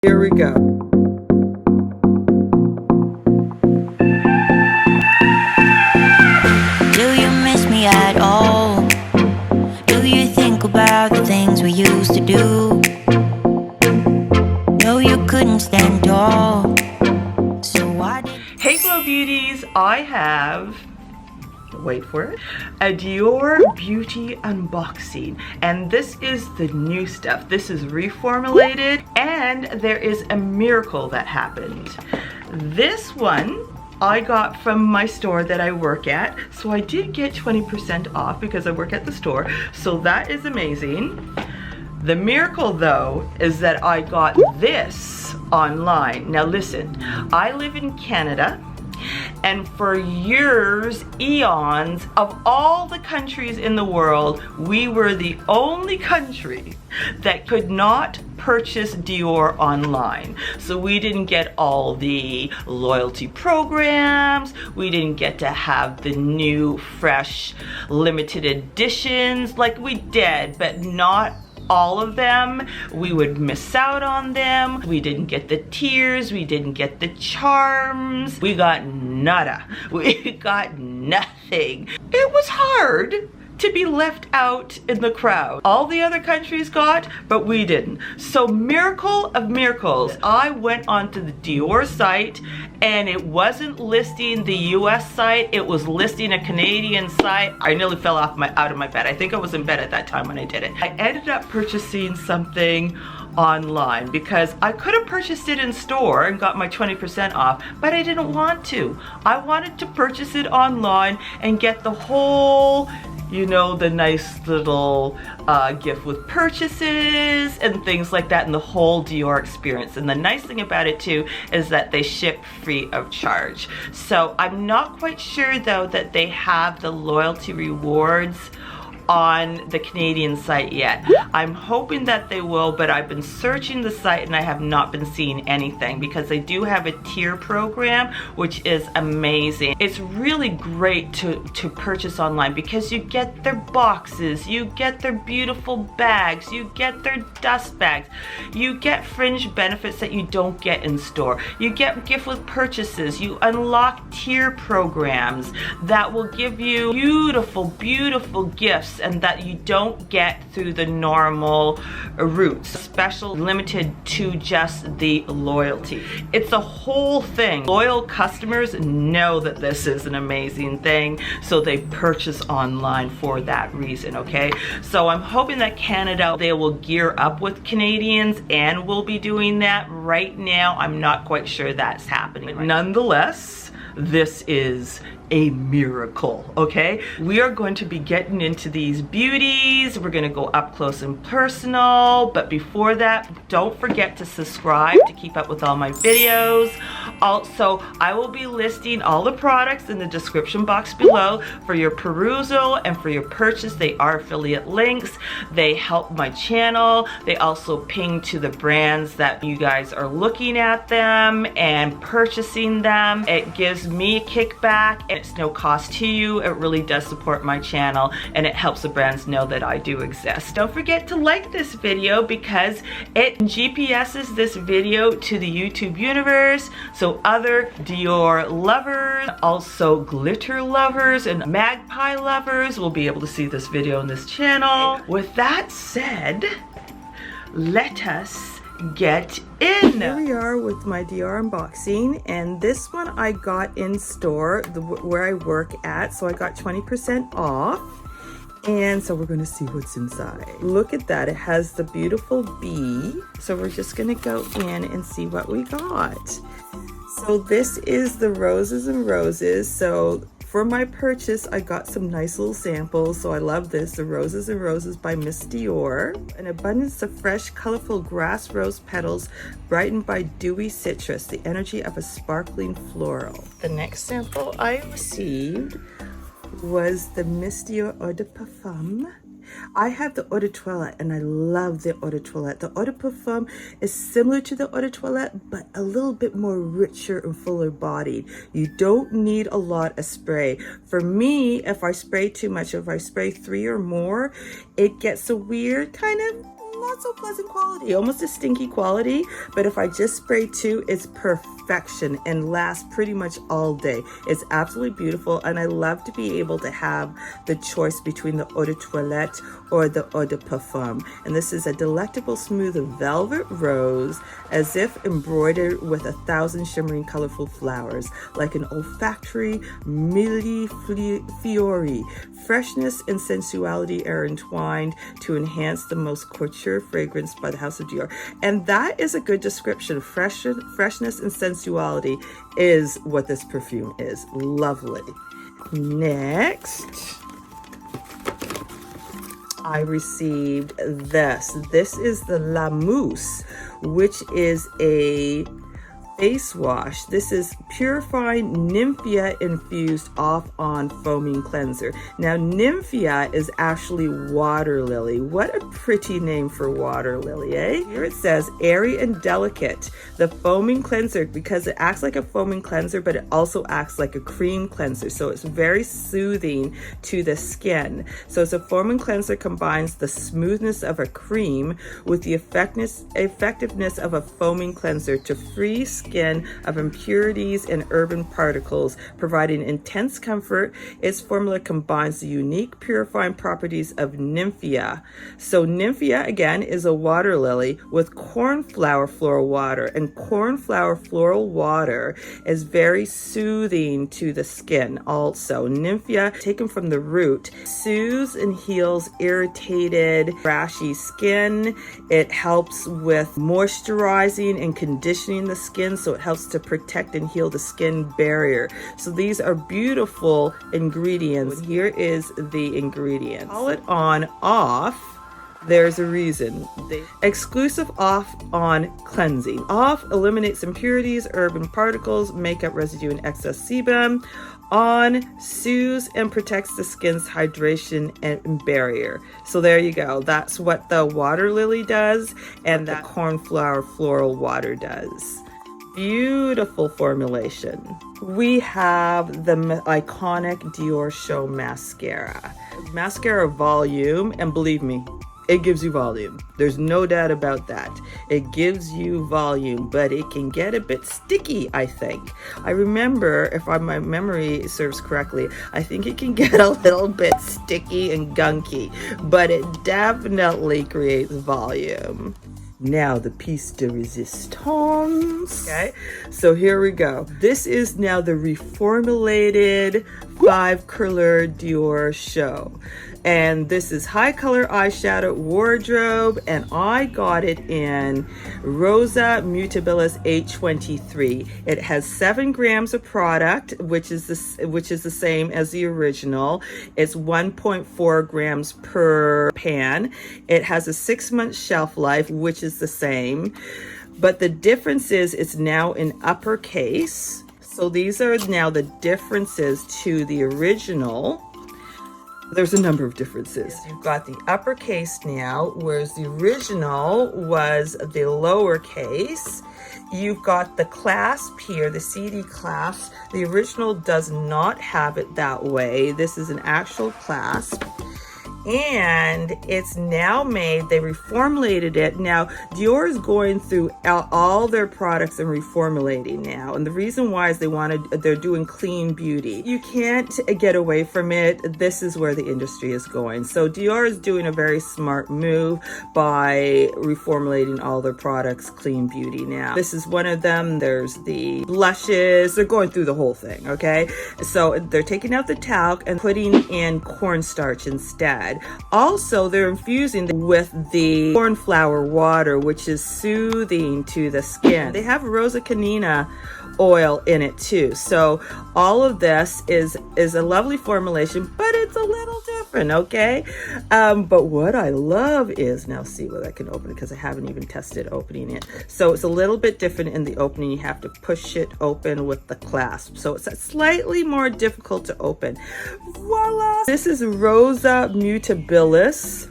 Here we go. Do you miss me at all? Do you think about the things we used to do? No, you couldn't stand tall. So why did... Hey Glow Beauties, I have, wait for it, a Dior Beauty unboxing, and this is the new stuff. This is reformulated, and there is a miracle that happened. This one I got from my store that I work at, so I did get 20% off because I work at the store, so that is amazing. The miracle though is that I got this online. Now listen, I live in Canada, and for years, eons, of all the countries in the world, we were the only country that could not purchase Dior online. So we didn't get all the loyalty programs, we didn't get to have the new, fresh, limited editions like we did, but not all of them. We would miss out on them. We didn't get the tiers, we didn't get the charms. We got nada. We got nothing. It was hard to be left out in the crowd. All the other countries got, but we didn't. So miracle of miracles. I went onto the Dior site and it wasn't listing the US site, it was listing a Canadian site. I nearly fell off out of my bed. I think I was in bed at that time when I did it. I ended up purchasing something online because I could have purchased it in store and got my 20% off, but I didn't want to. I wanted to purchase it online and get the whole, you know, the nice little gift with purchases and things like that, and the whole Dior experience. And the nice thing about it too is that they ship free of charge. So I'm not quite sure though that they have the loyalty rewards on the Canadian site yet. I'm hoping that they will, but I've been searching the site and I have not been seeing anything because they do have a tier program, which is amazing. It's really great to purchase online because you get their boxes, you get their beautiful bags, you get their dust bags, you get fringe benefits that you don't get in store. You get gift with purchases, you unlock tier programs that will give you beautiful, beautiful gifts and that you don't get through the normal routes. Special, limited to just the loyalty. It's a whole thing. Loyal customers know that this is an amazing thing, so they purchase online for that reason, okay? So I'm hoping that Canada, they will gear up with Canadians and will be doing that. Right now, I'm not quite sure that's happening. Nonetheless, this is a miracle, okay? We are going to be getting into these beauties. We're gonna go up close and personal, but before that, don't forget to subscribe to keep up with all my videos. Also, I will be listing all the products in the description box below for your perusal and for your purchase. They are affiliate links. They help my channel. They also ping to the brands that you guys are looking at them and purchasing them. It gives me a kickback. It's no cost to you. It really does support my channel and it helps the brands know that I do exist. Don't forget to like this video because it GPS's this video to the YouTube universe, so other Dior lovers, also glitter lovers and magpie lovers will be able to see this video on this channel. With that said, let us get in. Here we are with my Dior unboxing, and this one I got in store where I work at, so I got 20% off. And so we're going to see what's inside. Look at that, it has the beautiful bee. So we're just going to go in and see what we got. So this is the Roses and Roses. So for my purchase, I got some nice little samples. So I love this, the Roses and Roses by Miss Dior. An abundance of fresh, colorful grass rose petals brightened by dewy citrus, the energy of a sparkling floral. The next sample I received was the Miss Dior Eau de Parfum. I have the Eau de Toilette and I love the Eau de Toilette. The Eau de Parfum is similar to the Eau de Toilette, but a little bit more richer and fuller bodied. You don't need a lot of spray. For me, if I spray too much, if I spray 3 or more, it gets a weird kind of not so pleasant quality, almost a stinky quality. But if I just spray 2, it's perfection and lasts pretty much all day. It's absolutely beautiful, and I love to be able to have the choice between the eau de toilette or the eau de parfum. And this is a delectable smooth velvet rose, as if embroidered with 1,000 shimmering colorful flowers, like an olfactory millefiori. Freshness and sensuality are entwined to enhance the most couture fragrance by the House of Dior. And that is a good description. Freshness and sensuality is what this perfume is. Lovely. Next, I received this. This is the La Mousse, which is a face wash. This is purifying Nymphia infused off on foaming cleanser. Now Nymphia is actually water lily. What a pretty name for water lily, eh? Here it says airy and delicate. The foaming cleanser, because it acts like a foaming cleanser, but it also acts like a cream cleanser. So it's very soothing to the skin. So it's a foaming cleanser combines the smoothness of a cream with the effectiveness of a foaming cleanser to free skin of impurities and urban particles, providing intense comfort. Its formula combines the unique purifying properties of Nymphia. So Nymphia, again, is a water lily with cornflower floral water, and cornflower floral water is very soothing to the skin. Also, Nymphia, taken from the root, soothes and heals irritated, rashy skin. It helps with moisturizing and conditioning the skin, so it helps to protect and heal the skin barrier. So these are beautiful ingredients. Here is the ingredient. Call it on, off. There's a reason. Exclusive off on cleansing. Off eliminates impurities, urban particles, makeup residue, and excess sebum. On soothes and protects the skin's hydration and barrier. So there you go. That's what the water lily does, and the cornflower floral water does. Beautiful formulation. We have the iconic Diorshow mascara. Mascara volume, and believe me, it gives you volume. There's no doubt about that. It gives you volume, but it can get a bit sticky, I think. I remember, if my memory serves correctly, I think it can get a little bit sticky and gunky, but it definitely creates volume. Now the piece de resistance. Okay, so here we go. This is now the reformulated 5 Couleurs Diorshow. And this is high color eyeshadow wardrobe, and I got it in ROSA MUTABILIS 823. It has 7 grams of product, which is the same as the original. It's 1.4 grams per pan. It has a 6-month shelf life, which is the same, but the difference is it's now in uppercase. So these are now the differences to the original. There's a number of differences. You've got the uppercase now, whereas the original was the lowercase. You've got the clasp here, the CD clasp. The original does not have it that way. This is an actual clasp. And it's now made, they reformulated it. Now, Dior is going through all their products and reformulating now. And the reason why is they're doing clean beauty. You can't get away from it. This is where the industry is going. So Dior is doing a very smart move by reformulating all their products clean beauty now. This is one of them. There's the blushes. They're going through the whole thing, okay? So they're taking out the talc and putting in cornstarch instead. Also, they're infusing with the cornflower water, which is soothing to the skin. They have Rosa Canina oil in it too. So all of this is a lovely formulation, but it's a little different, okay? But what I love is, now see whether I can open it because I haven't even tested opening it. So it's a little bit different in the opening. You have to push it open with the clasp. So it's slightly more difficult to open. Voila! This is Rosa MUTABILIS.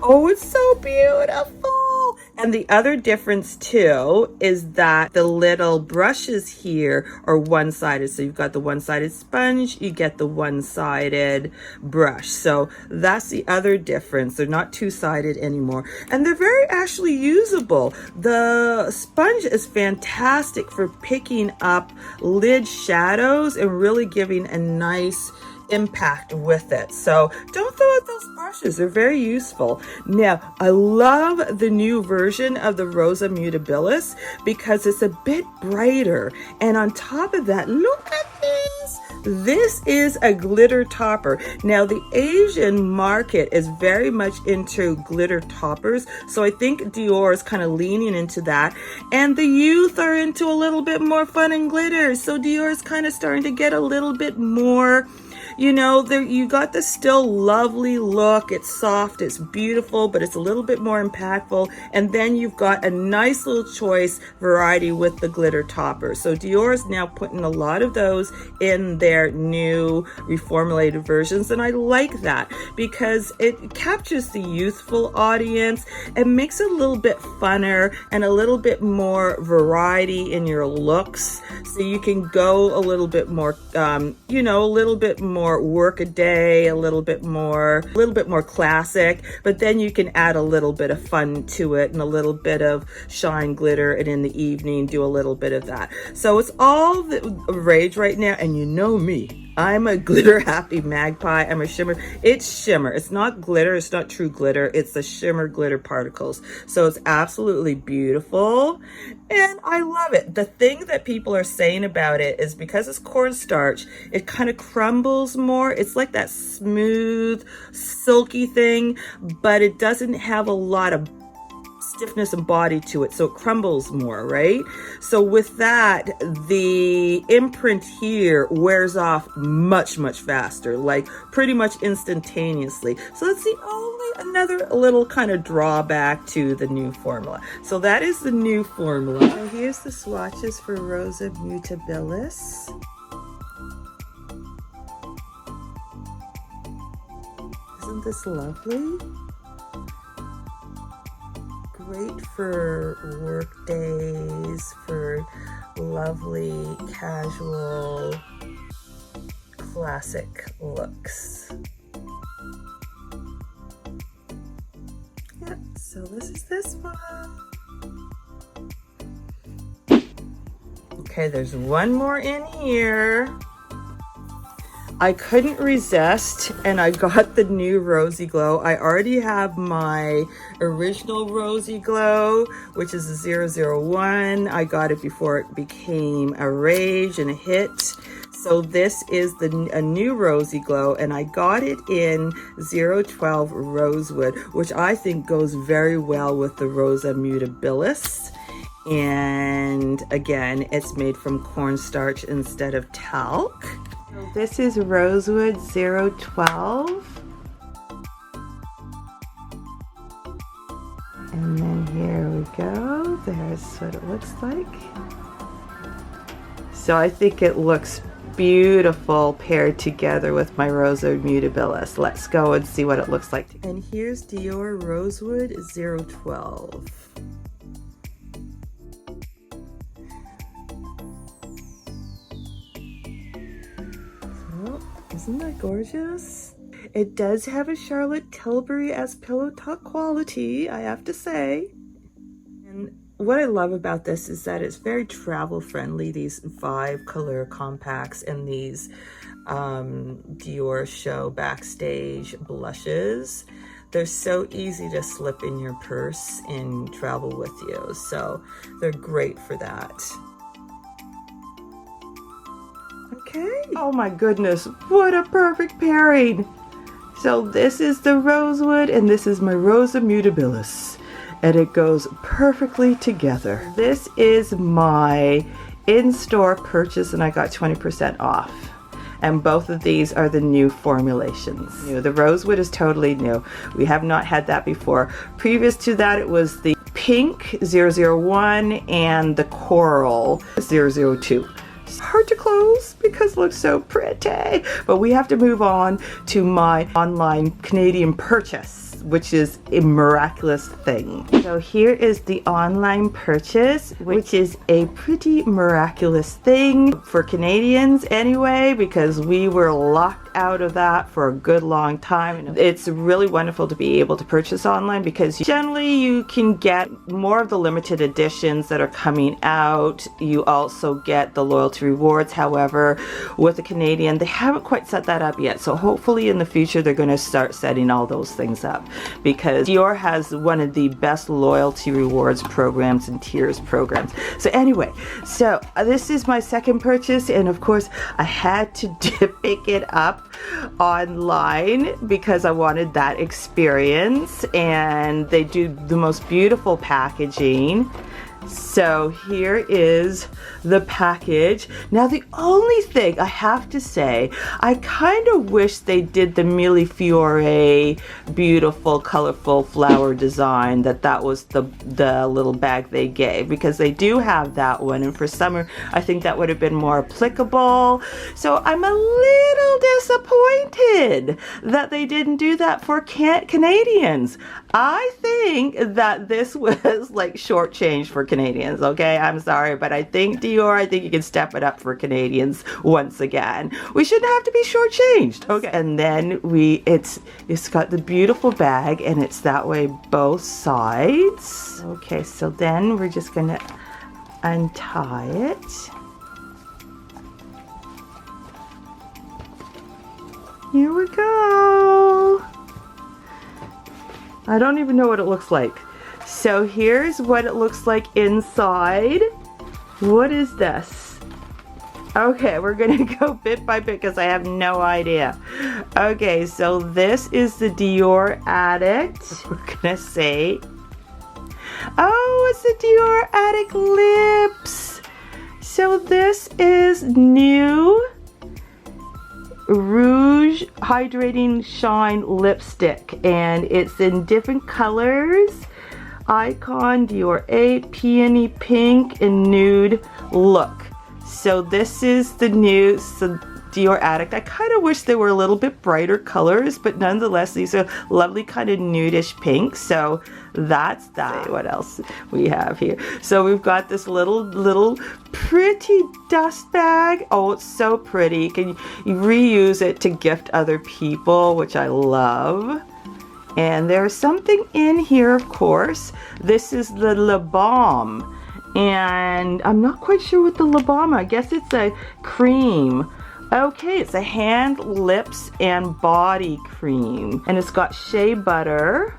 Oh, it's so beautiful. And the other difference too is that the little brushes here are one-sided. So you've got the one-sided sponge, you get the one-sided brush. So that's the other difference. They're not two-sided anymore. And they're very actually usable. The sponge is fantastic for picking up lid shadows and really giving a nice impact with it. So don't throw out those brushes, they're very useful. Now I love the new version of the Rosa Mutabilis because it's a bit brighter, and on top of that, look at this. This is a glitter topper. Now the Asian market is very much into glitter toppers, so I think Dior is kind of leaning into that, and the youth are into a little bit more fun and glitter, so Dior is kind of starting to get a little bit more, you know, there you got the still lovely look. It's soft, it's beautiful, but it's a little bit more impactful. And then you've got a nice little choice variety with the glitter toppers. So Dior is now putting a lot of those in their new reformulated versions. And I like that because it captures the youthful audience and makes it a little bit funner and a little bit more variety in your looks. So you can go a little bit more, you know, a little bit more work a day, a little bit more classic, but then you can add a little bit of fun to it and a little bit of shine glitter, and in the evening do a little bit of that. So it's all the rage right now, and you know me. I'm a glitter happy magpie. I'm a shimmer. It's shimmer. It's not glitter. It's not true glitter. It's the shimmer glitter particles. So it's absolutely beautiful. And I love it. The thing that people are saying about it is because it's cornstarch, it kind of crumbles more. It's like that smooth, silky thing, but it doesn't have a lot of stiffness and body to it, so it crumbles more, right? So with that, the imprint here wears off much faster, like pretty much instantaneously. So that's the only another little kind of drawback to the new formula. So that is the new formula. So here's the swatches for Rosa Mutabilis. Isn't this lovely? Great for work days, for lovely, casual, classic looks. Yeah, so this is this one. Okay, there's one more in here. I couldn't resist, and I got the new Rosy Glow. I already have my original Rosy Glow, which is a 001. I got it before it became a rage and a hit. So this is a new Rosy Glow, and I got it in 012 Rosewood, which I think goes very well with the Rosa Mutabilis. And again, it's made from cornstarch instead of talc. This is Rosewood 012. And then here we go. There's what it looks like. So I think it looks beautiful paired together with my Rosa Mutabilis. Let's go and see what it looks like. And here's Dior Rosewood 012. Isn't that gorgeous? It does have a Charlotte Tilbury as pillow top quality, I have to say. And what I love about this is that it's very travel friendly, these 5 Couleurs compacts and these Diorshow backstage blushes. They're so easy to slip in your purse and travel with you. So they're great for that. Okay. Oh my goodness, what a perfect pairing. So this is the Rosewood and this is my Rosa Mutabilis, and it goes perfectly together. This is my in-store purchase and I got 20% off. And both of these are the new formulations. The Rosewood is totally new. We have not had that before. Previous to that, it was the pink 001 and the coral 002. Hard to close because it looks so pretty, but we have to move on to my online Canadian purchase. which is a miraculous thing. So here is the online purchase, which is a pretty miraculous thing for Canadians anyway, because we were locked out of that for a good long time. And it's really wonderful to be able to purchase online because generally you can get more of the limited editions that are coming out. You also get the loyalty rewards. However, with the Canadian, they haven't quite set that up yet. So hopefully in the future they're going to start setting all those things up, because Dior has one of the best loyalty rewards programs and tiers programs. So anyway, so this is my second purchase, and of course I had to pick it up online because I wanted that experience, and they do the most beautiful packaging. So here is the package. Now the only thing I have to say, I kind of wish they did the Millefiore beautiful colorful flower design, that was the little bag they gave, because they do have that one, and for summer I think that would have been more applicable. So I'm a little disappointed that they didn't do that for Canadians. I think that this was like shortchanged for Canadians, okay? I'm sorry, but I think Dior, I think you can step it up for Canadians once again. We shouldn't have to be shortchanged, okay? And then it's got the beautiful bag, and it's that way both sides. Okay, so then we're just gonna untie it. Here we go. I don't even know what it looks like. So here's what it looks like inside. What is this? Okay, we're gonna go bit by bit because I have no idea. Okay, so this is the Dior Addict. We're gonna say, oh, it's the Dior Addict lips. So this is new Rouge Hydrating Shine Lipstick, and it's in different colors. Icon, Dior A, Peony Pink, and Nude Look. So this is the new Dior Addict. I kind of wish they were a little bit brighter colors, but nonetheless these are lovely kind of nudish pink. So that's that. What else we have here? So we've got this little pretty dust bag. Oh, it's so pretty. You can reuse it to gift other people, which I love. And there's something in here, of course. This is the lip balm, and I'm not quite sure what the lip balm. I guess it's a cream. Okay, it's a hand, lips, and body cream, and it's got shea butter.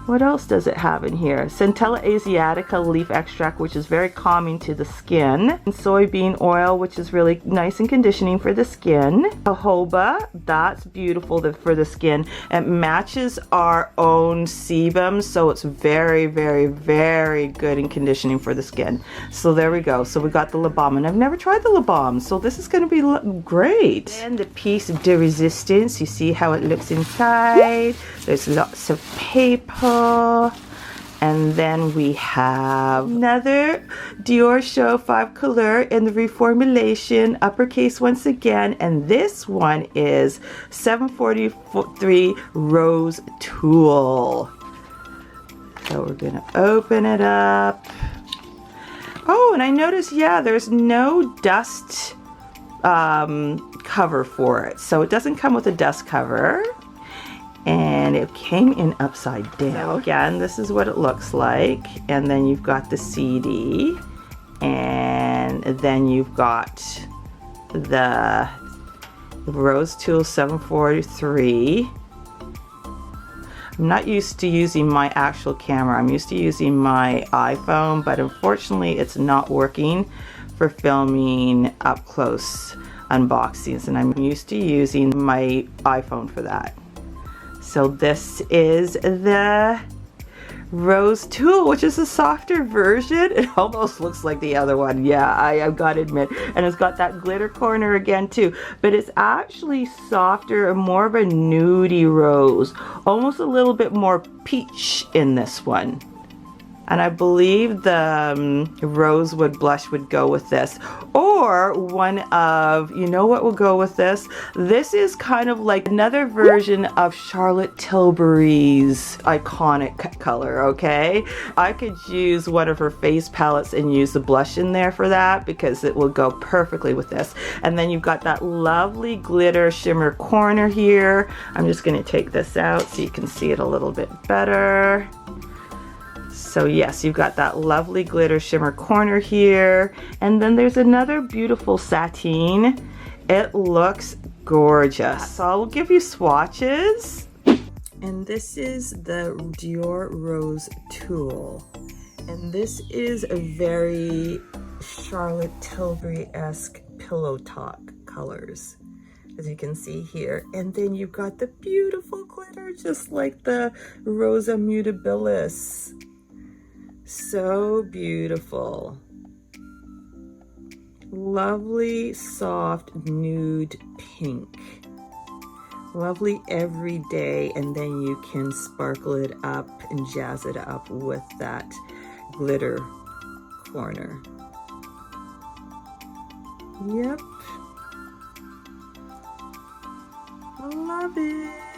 What else does it have in here? Centella asiatica leaf extract, which is very calming to the skin. And soybean oil, which is really nice and conditioning for the skin. Jojoba, that's beautiful for the skin. It matches our own sebum, so it's very, very, very good and conditioning for the skin. So there we go. So we got the lip balm, and I've never tried the lip balm, so this is going to be great. And the piece de resistance, you see how it looks inside. There's lots of paper. And then we have another Diorshow 5 Couleurs in the reformulation, uppercase once again, and this one is 743 Rose Tool. So we're gonna open it up. Oh, and I noticed, yeah, there's no dust cover for it, so it doesn't come with a dust cover. And it came in upside down. So again, this is what it looks like. And then you've got the CD. And then you've got the Rose Tool 743. I'm not used to using my actual camera. I'm used to using my iPhone, but unfortunately it's not working for filming up close unboxings. And I'm used to using my iPhone for that. So this is the Rose Tool, which is a softer version. It almost looks like the other one. Yeah, I've got to admit. And it's got that glitter corner again too. But it's actually softer and more of a nudie rose. Almost a little bit more peach in this one. And I believe the Rosewood blush would go with this. Or one of, you know what will go with this? This is kind of like another version of Charlotte Tilbury's iconic color, okay? I could use one of her face palettes and use the blush in there for that because it will go perfectly with this. And then you've got that lovely glitter shimmer corner here. I'm just gonna take this out so you can see it a little bit better. So yes, you've got that lovely glitter shimmer corner here. And then there's another beautiful sateen. It looks gorgeous. So I'll give you swatches. And this is the Dior Rose Tulle. And this is a very Charlotte Tilbury-esque pillow talk colors, as you can see here. And then you've got the beautiful glitter, just like the ROSA MUTABILIS. So beautiful. Lovely, soft, nude pink. Lovely everyday, and then you can sparkle it up and jazz it up with that glitter corner. Yep. Love it.